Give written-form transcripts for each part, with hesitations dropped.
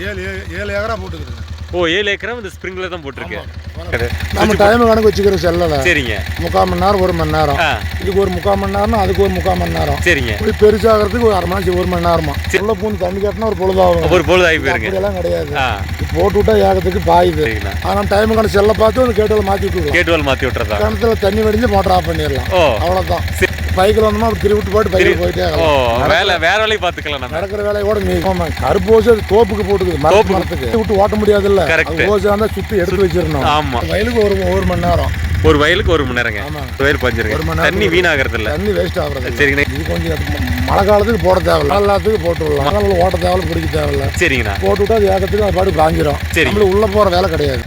7 ஏக்கரா போட்டுக்கிறேன். ஓ 7 ஏக்கரா இந்த ஸ்ப்ரிங்க்லர் தான் போட்டிருக்கு. நம்ம டைம் கணக்கு வச்சுக்கிறோம் செல்லல. சரிங்க. 3/4 மணி நேரம் 1 மணி நேரம். இதுக்கு ஒரு 3/4 மணி நேரம்னா அதுக்கு ஒரு 3/4 மணி நேரம். சரிங்க. இப்படி பெருசாகிறதுக்கு ஒரு 1/2 மணி 1 மணி நேரமா. உள்ள பூந்து தண்ணி கட்டினா ஒரு பொழுதாகும். ஒரு பொழுது ஆகி போயிருங்க. இதெல்லாம் கிடையாது. போட்டு விட்டா ஏகத்துக்கு பாயுது. ஆனால் டைம் கணக்கு செல்ல பார்த்து அந்த கேட்டுவல் மாற்றி விட்டுருவோம். கேட்டுவல் மாற்றி விட்டுறதா கிணத்துல தண்ணி வடிஞ்சு மோட்டர் ஆஃப் பண்ணிடலாம். அவ்வளோதான். பைக்கில் வந்தோம்னா அப்படி திருவிட்டு போட்டு பைக்கில் போயிட்டே வேலை வேற வேலையை பார்த்துக்கலாம். நம்ம நடக்கிற வேலையை கூட நீ கருப்பு ஓசை தோப்புக்கு போட்டுக்குது. மரத்துக்கு விட்டு ஓட்ட முடியாதுல்ல. ஓசை இருந்தால் சுற்றி எடுத்து வச்சிடணும். ஆமாம். வயலுக்கு ஒரு மணி நேரம். ஒரு வயலுக்கு 1 மணி நேரங்க. வயல் பஞ்சிருங்க. தண்ணி வீணாகிறது இல்லை. தண்ணி வேஸ்ட் ஆகுறது. சரிங்க. இது கொஞ்சம் மழை காலத்துக்கு போட தேவையில்ல. எல்லாத்துக்கும் போட்டு விடலாம். மழை ஓட்ட தேவையில்ல, பிடிக்க தேவையில்ல. சரிங்கண்ணா. போட்டு விட்டா அது ஏகத்துக்கு அது பாட்டு காஞ்சிரும். சரி, உள்ள போகிற வேலை கிடையாது.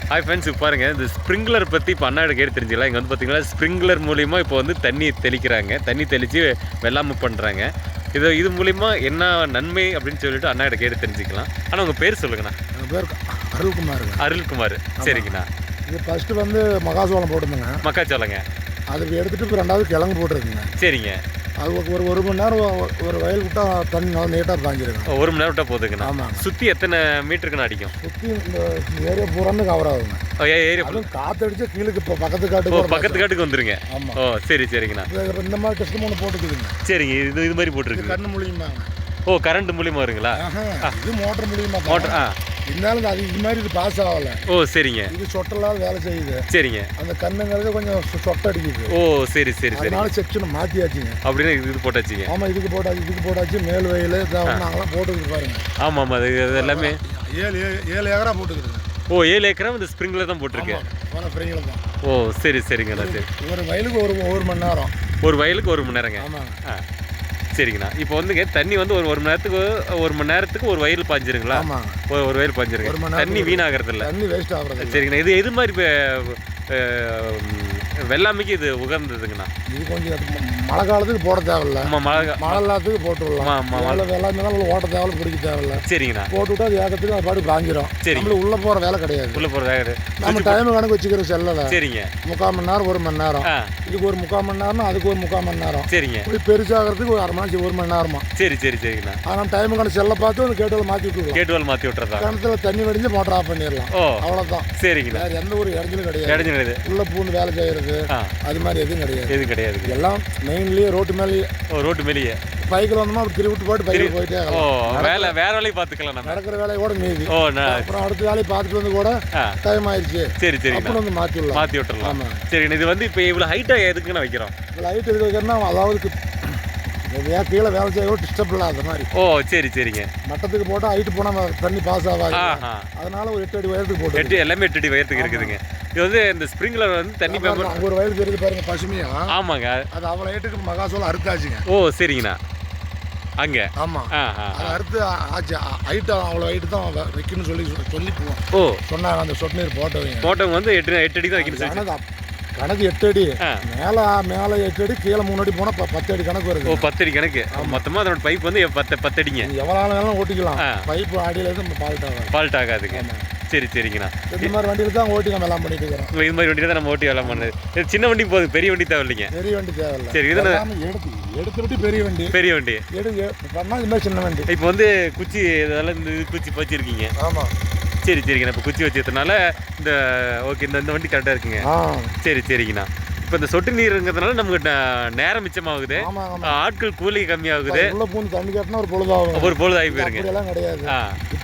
ஹாய் ஃப்ரெண்ட்ஸ், இப்போ பாருங்கள் இந்த ஸ்ப்ரிங்க்லர் பற்றி இப்போ அண்ணா கேட்டு தெரிஞ்சுக்கலாம். இங்கே வந்து பார்த்தீங்கன்னா ஸ்ப்ரிங்க்லர் மூலிமா இப்போ வந்து தண்ணி தெளிக்கிறாங்க. தண்ணி தெளித்து வெள்ளாமை பண்ணுறாங்க. இது மூலிமா என்ன நன்மை அப்படின்னு சொல்லிட்டு அண்ணா கேட்டு தெரிஞ்சுக்கலாம். ஆனால் உங்கள் பேர் சொல்லுங்கண்ணா. எங்கள் பேர் அருள்குமார். அருள்குமார். சரிங்கண்ணா. இது ஃபஸ்ட்டு வந்து மக்காச்சோளம் போட்டுருந்தேங்க. மக்காச்சோளங்க. அதுக்கு எடுத்துகிட்டு இப்போ 2வது கிழங்கு போட்டுருக்குங்க. சரிங்க. அது ஒரு மணி நேரம் ஒரு வயல் விட்டால் தண்ணி நல்லா நீட்டாக பாஞ்சிருக்கும். 1 மணி நேரம் விட்டால் போதுங்கண்ணா. ஆமாம். சுற்றி எத்தனை மீட்டருக்குன்னு அடிக்கும்? சுற்றி இந்த ஏரியா பூரான்னு கவர் ஆகுங்க. ஏரியா அதுவும் காற்றடிச்சா கீழே இப்போ பக்கத்து காட்டுக்கு வந்துருங்க. ஆமாம். ஓ சரி சரிங்கண்ணா. இந்த மாதிரி டெஸ்ட் ஒன்று போட்டுக்குதுங்க. சரிங்க. இது மாதிரி போட்டுருக்கு. கண்ணு மூலியமாங்க. ஓ கரண்ட் மூலியமா வருங்களா? இது மோட்டர் மூலியமா. மோட்டர் இருந்தாலும் அது இது மாதிரி இது பாஸ் ஆகலை. ஓ சரிங்க. இது சொட்டெல்லாம் வேலை செய்யுது. சரிங்க. அந்த கண்ணுங்கிறது கொஞ்சம் சொட்டை அடிக்குது. ஓ சரி சரி சரி. அதனால செக்ஷன் மாற்றியாச்சுங்க. அப்படின்னு இது போட்டாச்சுங்க. ஆமாம், இதுக்கு போட்டாச்சு. மேல் வயல் நாங்களாம் போட்டுக்கிட்டு பாருங்க. ஆமாம் ஆமாம். அது எல்லாமே 7 ஏக்கரா போட்டுக்கிறேன். ஓ 7 ஏக்கரா இந்த ஸ்ப்ரிங்க்லர் தான் போட்டிருக்கு. ஸ்ப்ரிங்க்லர் தான். ஓ சரி சரிங்கண்ணா. சரி. ஒரு வயலுக்கு ஒரு மணி நேரம். ஒரு வயலுக்கு 1 மணி நேரங்க. ஆமாங்க. சரிங்கண்ணா. இப்போ வந்துங்க தண்ணி வந்து ஒரு மணி நேரத்துக்கு ஒரு வயல் பாஞ்சிருங்களா? ஆமாம். ஒரு வயல் பாஞ்சிருங்க. தண்ணி வீணாகிறது இல்லை. தண்ணி வேஸ்ட் ஆகுறது. சரிங்கண்ணா. எது மாதிரி வெள்ளாமைக்கு இது உகந்ததுங்கண்ணா? இது கொஞ்சம் மழை காலத்துக்கு போட தேவையில்ல. மழை எல்லாத்துக்கு போட்டு விடலாம். வெள்ளாமை ஓட்ட தேவையில்ல, பிடிக்க தேவையில்ல. சரிங்கண்ணா. போட்டு விட்டா அது ஏகத்துக்கு அது பாட்டு காஞ்சிரும். சரி, உள்ள போகிற வேலை கிடையாது. உள்ள போகிற வேலை நம்ம டைம் கணக்கு வச்சுக்கிறோம் செல்லல. சரிங்க. 3/4 மணி நேரம் 1 மணி நேரம். இதுக்கு ஒரு 3/4 மணி நேரம்னா அதுக்கு ஒரு 3/4 மணி நேரம். சரிங்க. இப்படி பெருசாகிறதுக்கு ஒரு 1/2 மணி 1 மணி நேரமா. சரி சரி சரிங்கண்ணா. ஆனால் டைம் கணக்கு செல்ல பார்த்து அந்த கேட்டுவல் மாற்றி விட்டுருவோம். கேட்டுவல் மாற்றி விட்டுறதா? கிணத்துல தண்ணி வடிஞ்சு மோட்டர் ஆஃப் பண்ணிடலாம். ஓ அவ்வளோதான். சரிங்கண்ணா. வேறு எந்த ஒரு இடத்துலையும் கிடையாது. உள்ள பூந்து வேலை செய்கிறது அது மாதிரி எதுவும் கிடையாது. எதுவும் கிடையாது. எல்லாம் மெயின்லேயே ரோட்டு மேலேயே. ரோட்டு மேலேயே பைக்கில் வந்தோம்னா அப்படி திருவிட்டு போட்டு பைக்கில் போயிட்டே. ஓ வேற வேலையை பார்த்துக்கலாம். நம்ம நடக்கிற வேலையை கூட மீதி. ஓ அப்புறம் அடுத்த வேலையை பார்த்துட்டு வந்து கூட டைம் ஆயிடுச்சு. சரி சரி. அப்புறம் வந்து மாற்றி விட்டுறலாம். சரி. இது வந்து இப்போ இவ்வளோ ஹைட்டாக எதுக்குன்னு வைக்கிறோம்? இவ்வளோ ஹைட் எதுக்கு வைக்கிறோம்னா அதாவது கீழே வேலை செய்ய டிஸ்டர்ப் இல்லாத மாதிரி. ஓ சரி சரிங்க. மட்டத்துக்கு போட்டால் ஹைட்டு போனால் தண்ணி பாஸ் ஆகாது. அதனால ஒரு 8 அடி உயரத்துக்கு போட்டு. எல்லாமே 8 அடி உயரத்துக்கு இருக்குதுங்க. இது வந்து இந்த ஸ்ப்ரிங்க்லர் வந்து தண்ணி ஒரு வயலுக்கு இருக்குது பாருங்க பசுமையா. ஆமாங்க. அது அவ்வளோ ஹைட்டுக்கு மகாசோளம் அறுத்தாச்சுங்க. ஓ சரிங்கண்ணா. அங்கே ஆமாம். அது அறுத்து ஆச்சு. ஹைட்டு அவ்வளோ ஹைட்டு தான் வைக்கணும்னு சொல்லி ஓ சொன்னாங்க. அந்த சொட்டு நீர் போட்டவங்க வந்து 8 அடி தான் வைக்கணும். கணக்கு 8 அடி. மேலே 8 அடி, கீழே 3 அடி போனால் 10 அடி கணக்கு வருது. ஓ 10 அடி கணக்கு. மொத்தமாக அதோட பைப் வந்து 10 அடிங்க. எவ்வளோ நாளும் ஓட்டிக்கலாம். பைப்பு அடியில் இருந்து ஃபால்ட் ஆகாதுங்க. சரி சரிங்கண்ணா. இந்த மாதிரி வண்டியில் தான் ஓட்டி நம்ம எல்லாம் பண்ணிட்டு இருக்கிறோம். இது மாதிரி வண்டியில் தான் நம்ம ஓட்டி எல்லாம் பண்ணுது. சின்ன வண்டி போதும், பெரிய வண்டி தேவை இல்லைங்க. பெரிய வண்டி தேவையில்லை. சரி. இதில் எடுத்துட்டு பெரிய வண்டி பண்ணால் இந்த மாதிரி சின்ன வண்டி. இப்போ வந்து குச்சி இதெல்லாம் இந்த குச்சி வச்சிருக்கீங்க. ஆமாம். சரி சரிங்கண்ணா. இப்போ குச்சி வச்சதுனால இந்த ஓகே இந்த வண்டி கரெக்டாக இருக்குங்க. சரி சரிங்கண்ணா. இப்போ இந்த சொட்டு நீருங்கிறதுனால நமக்கு நேரம் மிச்சமாகுது. ஆட்கள் கூலி கம்மியாகுது. உள்ள பூந்து தண்ணி கட்டினா ஒரு பொழுதாகும். ஒரு பொழுது ஆகி போயிருங்க. எல்லாம் கிடையாது.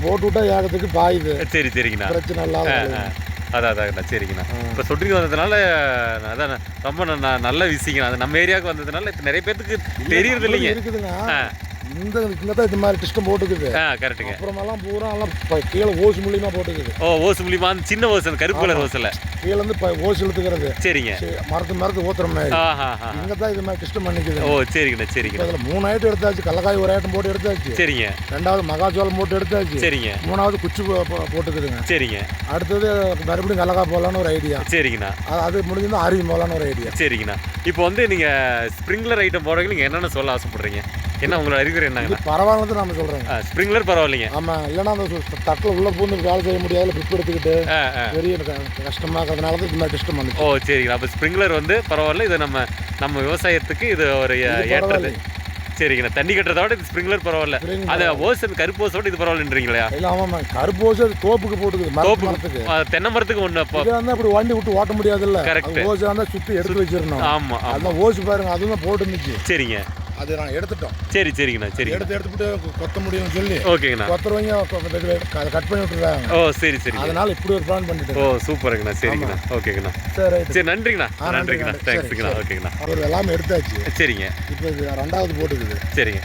போட்டு விட்டா ஏகத்துக்கு பாயுது. சரி சரிங்கண்ணா. பிரச்சனை இல்லாத. அதான் சரிங்கண்ணா. இப்போ சொட்டு நீர் வந்ததுனால அதான் ரொம்ப நல்ல விஷயங்கண்ணா. அது நம்ம ஏரியாவுக்கு வந்ததுனால இப்போ நிறைய பேருக்கு தெரியறது இல்லைங்க. இருக்குதுங்க. இந்த தான் இந்த மாதிரி டிஸ்டம் போட்டுக்குது. கரெக்டுங்க. அப்புறமெல்லாம் பூரா எல்லாம் கீழே ஓசு மூலியமா போட்டுக்குது. ஓ ஓசு மூலியமா அந்த சின்ன ஓசு, அந்த கருப்பு கலர் ஓசுல கீழே இருந்து ஓசு இழுத்துக்கிறது. சரிங்க. மரத்து ஊத்துற மாதிரி. இங்கே தான் இது மாதிரி டிஸ்டம் பண்ணிக்குது. ஓ சரிங்கண்ணா. சரிங்க. அதில் 3 ஐட்டம் எடுத்தாச்சு. கடலக்காய் ஒரு ஐட்டம் போட்டு எடுத்தாச்சு. சரிங்க. 2வது மகாச்சோளம் போட்டு எடுத்தாச்சு. சரிங்க. 3வது குச்சி போட்டுக்குதுங்க. சரிங்க. அடுத்தது மறுபடியும் கடலக்காய் போடலான்னு ஒரு ஐடியா. சரிங்கண்ணா. அது முடிஞ்சுதான் அருவி போடலான்னு ஒரு ஐடியா. சரிங்கண்ணா. இப்போ வந்து நீங்கள் ஸ்ப்ரிங்க்லர் ஐட்டம் போடுறதுக்கு நீங்கள் என்னென்ன சொல்ல ஆசைப்படுறீங்க? என்ன உங்களோட அறிகுறி என்னங்க? பரவாயில்லது நம்ம சொல்கிறோம். ஸ்ப்ரிங்க்லர் பரவாயில்லைங்க. ஆமாம். இல்லைன்னா அந்த தட்டில் உள்ள பூந்து வேலை செய்ய முடியாத பிப் எடுத்துக்கிட்டு பெரிய கஷ்டமாக இருக்கிறதுனால தான் இது மாதிரி கஷ்டம் வந்து. ஓ சரிங்க. அப்போ ஸ்ப்ரிங்க்லர் வந்து பரவாயில்ல. இது நம்ம விவசாயத்துக்கு இது ஒரு ஏற்றது. சரிங்கண்ணா. தண்ணி கட்டுறதோட இது ஸ்ப்ரிங்க்லர் பரவாயில்ல. அது ஓசன் கருப்பு ஓசோட இது பரவாயில்லன்றீங்களா? இல்லை ஆமாம்மா, கருப்பு ஓசு அது தோப்புக்கு போட்டுக்குது, மரத்துக்கு. தென்னை மரத்துக்கு ஒன்று அப்போ இது வந்து அப்படி வண்டி விட்டு ஓட்ட முடியாதுல்ல. கரெக்ட். ஓசு வந்து சுற்றி எடுத்து வச்சிடணும். ஆமாம். அதான் ஓசு பாருங்க, அதுவும் போட்டு இருந்துச்சு. சரிங்க. அது நான் எடுத்துட்டோம். சரிங்கண்ணா. சரி, எடுத்துட்டு கொத்த முடியும்னு சொல்லி ஓகேங்கண்ணா. கொத்துறவங்க அதை கட் பண்ணி விட்டுறாங்க. ஓ சரி. அதனால இப்படி ஒரு பிளான் பண்ணிட்டு. ஓ சூப்பருங்கண்ணா. சரிங்கண்ணா. ஓகேங்கண்ணா. சரி நன்றிங்கண்ணா. நன்றிங்கண்ணா. தேங்க்ஸுங்கண்ணா. ஓகேங்கண்ணா. அவர் எல்லாமே எடுத்தாச்சு. சரிங்க. இப்போ இது ரெண்டாவது போட்டுக்குது. சரிங்க.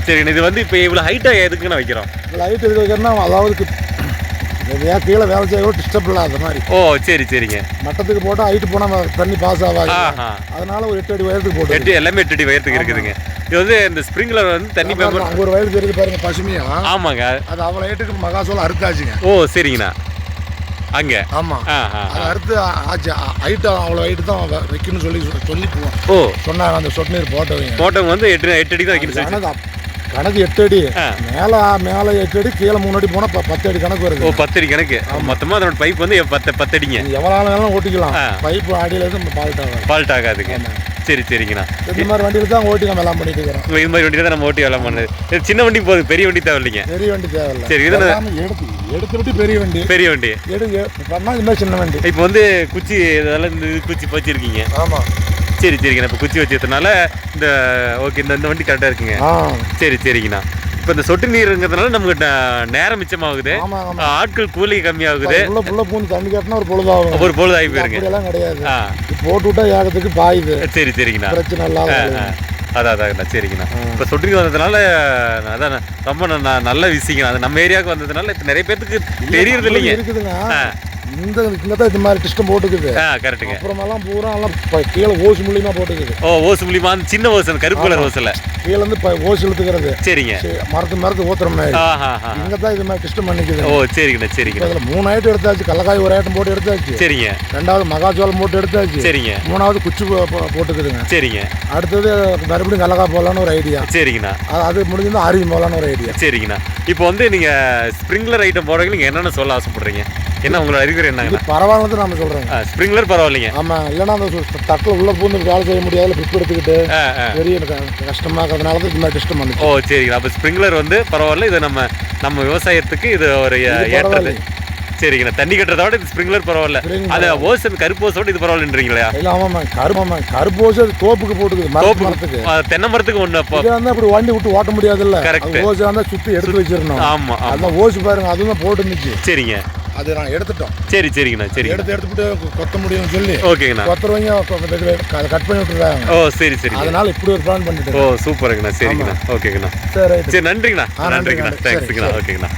சரிங்கண்ணா. இது வந்து இப்போ இவ்வளோ ஹைட்டாக எதுக்குண்ணா வைக்கிறோம்? இவ்வளோ ஹைட் எதுக்கு வைக்கிறோம்னா, அதாவது கீழே வேலை செய்ய டிஸ்டர்ப் இல்லாத மாதிரி. ஓ சரிங்க. மட்டத்துக்கு போட்டால் ஹைட்டு போனால் தண்ணி பாஸ் ஆகாது. அதனால ஒரு 8 அடி உயரத்துக்கு போட்டு எல்லாமே 8 அடி உயரத்துக்கு இருக்குதுங்க. இது வந்து இந்த ஸ்ப்ரிங்க்லர் வந்து தண்ணி அங்கே ஒரு வயலுக்கு இருக்குது பாருங்க, பசுமையா. ஆமாங்க. அது அவ்வளோ ஹைட்டுக்கு மகாசோளம் அறுத்தாச்சுங்க. ஓ சரிங்கண்ணா. அங்கே ஆமாம், அது அறுத்து ஆச்சு. ஹைட்டு அவ்வளோ ஹைட்டு தான் வைக்கணும்னு சொல்லி சொன்னாங்க. அந்த சொட்டு நீர் போட்டவங்க வந்து 8 அடி தான் வைக்கணும். கணக்கு 8 அடி, மேலே 8 அடி, கீழே 3 அடி போனால் 10 அடி கணக்கு வருது. ஓ 10 அடி கணக்கு. மொத்தமாக அதோட பைப் வந்து 10 அடிங்க. எவ்வளோ நாளும் ஓட்டிக்கலாம். பைப்பு அடியில் இருந்து ஃபால்ட் ஆகாதுங்க. சரிங்கண்ணா. இந்த மாதிரி வண்டியில் தான் ஓட்டி நம்ம எல்லாம் பண்ணிட்டு இருக்கிறோம். இது மாதிரி வண்டி தான் நம்ம ஓட்டி எல்லாம் பண்ணுறது. சின்ன வண்டி போதும், பெரிய வண்டி தேவையில்லைங்க. பெரிய வண்டி தேவையில்லை. சரி, எடுத்துட்டு பெரிய வண்டி பண்ணால் இந்த மாதிரி சின்ன வண்டி. இப்போ வந்து குச்சி இதெல்லாம் இந்த குச்சி வச்சிருக்கீங்க. ஆமாம். சரிங்கண்ணா. இப்போ குச்சி வச்சதுனால இந்த ஓகே இந்த வண்டி கரெக்டாக இருக்குங்க. சரிங்கண்ணா. இப்போ இந்த சொட்டு நீருங்கிறதுனால நமக்கு நேரம் மிச்சமாகுது, ஆட்கள் கூலி கம்மியாகுது. பூந்து தண்ணி காட்டினா ஒரு பொழுதாகி போயிருங்க. எல்லாம் கிடையாது, போட்டு விட்டா ஏகத்துக்கு பாயுது. சரிங்கண்ணா. பிரச்சனை இல்லாத. அதாங்கண்ணா. சரிங்கண்ணா. இப்போ சொட்டு நீர் வந்ததுனால அதான் ரொம்ப நல்ல விஷயங்கண்ணா. அது நம்ம ஏரியாவுக்கு வந்ததுனால இப்போ நிறைய பேருக்கு தெரியறது இல்லைங்க. இருக்குதுங்க. இங்கே தான் இந்த மாதிரி டிஸ்டம் போட்டுக்குது. கரெக்டுங்க. அப்புறமெல்லாம் பூரா எல்லாம் கீழே ஓசு மூலியமாக போட்டுக்குது. ஓசு மூலியமா அந்த சின்ன ஓசு, கருப்பு கலர் ஓசில் கீழே இருந்து ஓசு இழுத்துக்கிறது. சரிங்க. மரத்து ஊத்துற மாதிரி இங்கே தான் இது மாதிரி டிஸ்டம் பண்ணிக்குது. ஓ சரிங்கண்ணா. அதில் 3 ஐட்டம் எடுத்தாச்சு. கடலக்காய் ஒரு ஐட்டம் போட்டு எடுத்தாச்சு. சரிங்க. ரெண்டாவது மகாச்சோளம் போட்டு எடுத்தாச்சு. சரிங்க. மூணாவது குச்சி போட்டுக்குதுங்க. சரிங்க. அடுத்தது மறுபடியும் கடலக்காய் போடலான்னு ஒரு ஐடியா. சரிங்கண்ணா. அது முடிஞ்சுதான் அருவி போடலான்னு ஒரு ஐடியா. சரிங்கண்ணா. இப்போ வந்து நீங்கள் ஸ்ப்ரிங்க்லர் ஐட்டம் போடுறீங்க, நீங்கள் என்னென்ன சொல்ல ஆசைப்படுறீங்க? என்ன உங்களோட அறிகுறி என்னங்க? பரவாயில்லது நம்ம சொல்கிறோம். ஸ்ப்ரிங்க்லர் பரவாயில்லைங்க. ஆமாம், இல்லைன்னா அந்த தட்டில் உள்ள பூந்து வேலை செய்ய முடியாத பிப் எடுத்துக்கிட்டு பெரிய கஷ்டமாகிறதுனால தான் இந்த மாதிரி டிஸ்டம் பண்ணுது. ஓ சரிங்க. அப்போ ஸ்ப்ரிங்க்லர் வந்து பரவாயில்ல. இது நம்ம விவசாயத்துக்கு இது ஒரு ஏற்றது. சரிங்கண்ணா. தண்ணி கட்டுறதோட இது ஸ்ப்ரிங்க்லர் பரவாயில்ல. அது ஓசன் கருப்பு ஓசோட இது பரவாயில்லன்றீங்களா? இல்லை ஆமாம்மா, கருப்பு ஓசு அது தோப்புக்கு போட்டுக்குது, மரத்துக்கு. தென்னை மரத்துக்கு ஒன்று அப்போ இது வந்து அப்படி வண்டி விட்டு ஓட்ட முடியாதுல்ல. கரெக்ட். ஓசு வந்து சுற்றி எடுத்து வச்சிடணும். ஆமாம். அதான் ஓசு பாருங்க, அதுவும் போட்டு இருந்துச்சு. சரிங்க. அது நான் எடுத்துட்டோம். சரிங்கண்ணா. சரி, எடுத்துட்டு கொத்த முடியும்னு சொல்லி ஓகேங்கண்ணா. கொத்துறவங்க அதை கட் பண்ணி விட்டுறாங்க. ஓ சரி. அதனால இப்படி ஒரு பிளான் பண்ணிட்டு. ஓ சூப்பருங்கண்ணா. சரிங்கண்ணா. ஓகேங்கண்ணா. சரி நன்றிங்கண்ணா. தேங்க்ஸுங்கண்ணா. ஓகேங்கண்ணா.